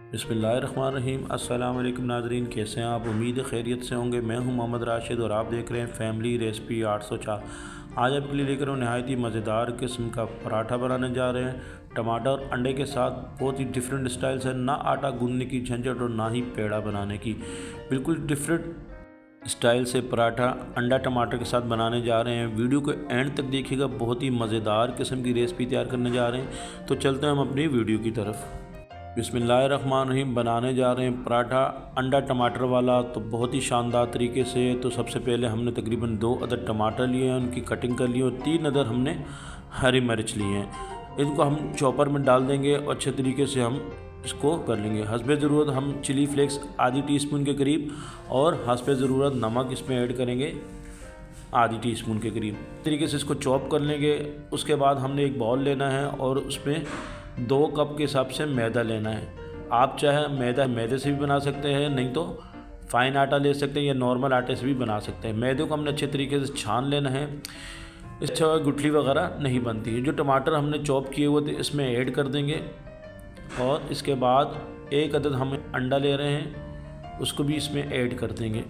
बिस्मिल्लाहिर्रहमानिर्रहीम। अस्सलाम वालेकुम नाज़रीन, कैसे हैं आप? उम्मीद है खैरियत से होंगे। मैं हूं मोहम्मद राशिद और आप देख रहे हैं फैमिली रेसिपी 804। आज आपके लिए लेकर हूँ नहायत ही मज़ेदार किस्म का पराठा बनाने जा रहे हैं टमाटर और अंडे के साथ। बहुत ही डिफरेंट स्टाइल से, ना आटा गूंदने की झंझट और ना ही पेड़ा बनाने की, बिल्कुल डिफरेंट स्टाइल से पराठा अंडा टमाटर के साथ बनाने जा रहे हैं। वीडियो को एंड तक देखिएगा, बहुत ही मज़ेदार किस्म की रेसिपी तैयार करने जा रहे हैं। तो चलते हैं हम अपनी वीडियो की तरफ। बिस्मिल्लाहिर्रहमानिर्रहीम। बनाने जा रहे हैं पराठा अंडा टमाटर वाला, तो बहुत ही शानदार तरीके से। तो सबसे पहले हमने तकरीबन 2 अदद टमाटर लिए हैं, उनकी कटिंग कर ली, और 3 अदद हमने हरी मिर्च लिए हैं। इनको हम चॉपर में डाल देंगे और अच्छे तरीके से हम इसको कर लेंगे। हस्बे ज़रूरत हम चिली फ्लेक्स आधी टीस्पून के करीब और हस्बे ज़रूरत नमक इसमें ऐड करेंगे आधी टीस्पून के करीब। तरीके से इसको चॉप कर लेंगे। उसके बाद हमने एक बाउल लेना है और उसमें 2 कप के हिसाब से मैदा लेना है। आप चाहे मैदे से भी बना सकते हैं, नहीं तो फ़ाइन आटा ले सकते हैं या नॉर्मल आटे से भी बना सकते हैं। मैदे को हमने अच्छे तरीके से छान लेना है, इससे गुठली वगैरह नहीं बनती है। जो टमाटर हमने चॉप किए हुए थे इसमें ऐड कर देंगे, और इसके बाद 1 अदद हम अंडा ले रहे हैं, उसको भी इसमें ऐड कर देंगे।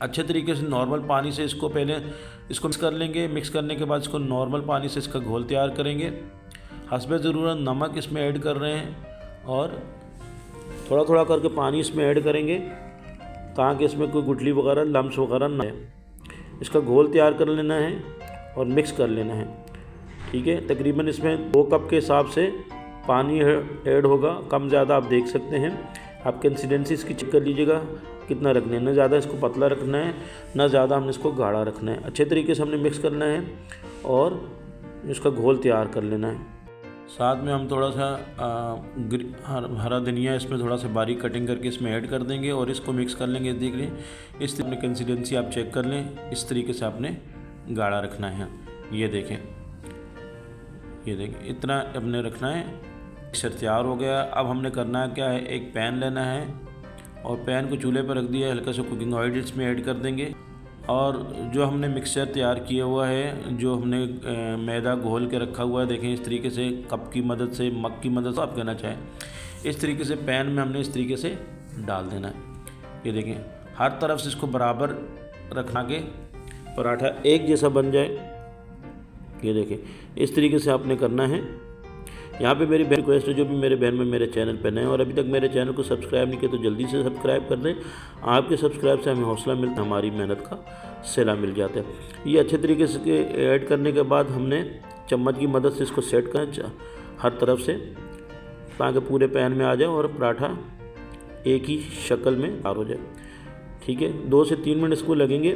अच्छे तरीके से नॉर्मल पानी से इसको मिक्स कर लेंगे। मिक्स करने के बाद इसको नॉर्मल पानी से इसका घोल तैयार करेंगे। हस्बे ज़रूरत नमक इसमें ऐड कर रहे हैं और थोड़ा थोड़ा करके पानी इसमें ऐड करेंगे ताकि इसमें कोई गुठली वगैरह लम्स वगैरह ना आए। इसका घोल तैयार कर लेना है और मिक्स कर लेना है। ठीक है, तकरीबन इसमें 2 कप के हिसाब से पानी ऐड होगा, कम ज़्यादा आप देख सकते हैं। आप कंसिस्टेंसी इसकी चेक कर लीजिएगा कितना रखना है, ना ज़्यादा इसको पतला रखना है, ना ज़्यादा हमने इसको गाढ़ा रखना है। अच्छे तरीके से हमने मिक्स करना है और इसका घोल तैयार कर लेना है। साथ में हम थोड़ा सा हरा धनिया इसमें थोड़ा सा बारीक कटिंग करके इसमें ऐड कर देंगे और इसको मिक्स कर लेंगे। देख लें, इस अपनी कंसिस्टेंसी आप चेक कर लें, इस तरीके से आपने गाढ़ा रखना है। ये देखें इतना अपने रखना है। मिक्सर तैयार हो गया। अब हमने करना क्या है, एक पैन लेना है और पैन को चूल्हे पर रख दिया, हल्का सा कुकिंग ऑयल इसमें ऐड कर देंगे। और जो हमने मिक्सचर तैयार किया हुआ है, जो हमने मैदा घोल के रखा हुआ है, देखें इस तरीके से कप की मदद से, मग की मदद से आप कहना चाहें, इस तरीके से पैन में हमने इस तरीके से डाल देना है। ये देखें, हर तरफ से इसको बराबर रखना के पराठा एक जैसा बन जाए। ये देखें, इस तरीके से आपने करना है। यहाँ पे मेरी बहन रिक्वेस्ट है, जो भी मेरे बहन में मेरे चैनल पर नए और अभी तक मेरे चैनल को सब्सक्राइब नहीं किया तो जल्दी से सब्सक्राइब कर दें। आपके सब्सक्राइब से हमें हौसला मिलता है, हमारी मेहनत का सिला मिल जाता है। ये अच्छे तरीके से ऐड करने के बाद हमने चम्मच की मदद से इसको सेट करें हर तरफ से, ताकि पूरे पैन में आ जाए और पराठा एक ही शक्ल में तैयार हो जाए। ठीक है, 2 से 3 मिनट इसको लगेंगे।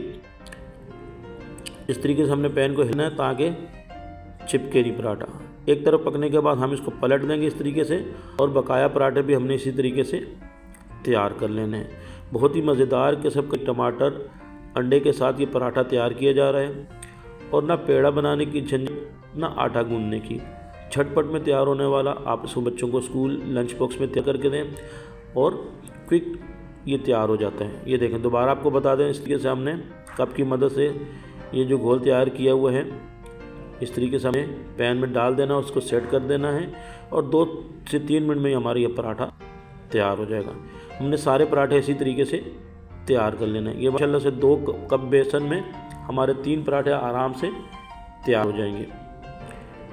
इस तरीके से हमने पैन को हिलना है ताकि चिपके नहीं पराठा। एक तरफ पकने के बाद हम इसको पलट देंगे इस तरीके से, और बकाया पराठे भी हमने इसी तरीके से तैयार कर लेने हैं। बहुत ही मज़ेदार किस्म के टमाटर अंडे के साथ ये पराठा तैयार किया जा रहा है, और ना पेड़ा बनाने की झंझट ना आटा गूंदने की, झटपट में तैयार होने वाला। आप इसको बच्चों को स्कूल लंच बॉक्स में तैयार करके दें और क्विक ये तैयार हो जाता है। ये देखें, दोबारा आपको बता दें, इस तरीके से हमने कप की मदद से ये जो घोल तैयार किया हुआ है, इस तरीके से हमें पैन में डाल देना, उसको सेट कर देना है, और 2 से 3 मिनट में ही हमारा ये पराठा तैयार हो जाएगा। हमने सारे पराठे इसी तरीके से तैयार कर लेना है। ये माशाल्लाह से 2 कप बेसन में हमारे 3 पराठे आराम से तैयार हो जाएंगे।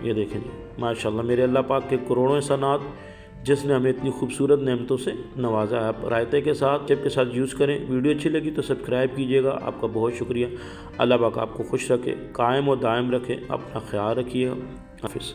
ये देखें जी, माशाल्लाह मेरे अल्लाह पाक के करोड़ों एहसानात, जिसने हमें इतनी खूबसूरत नेमतों से नवाजा है। आप रायते के साथ, चिप के साथ यूज़ करें। वीडियो अच्छी लगी तो सब्सक्राइब कीजिएगा। आपका बहुत शुक्रिया। अल्लाह पाक आपको खुश रखे, कायम और दायम रखे। अपना ख्याल रखिए। हाफिज़।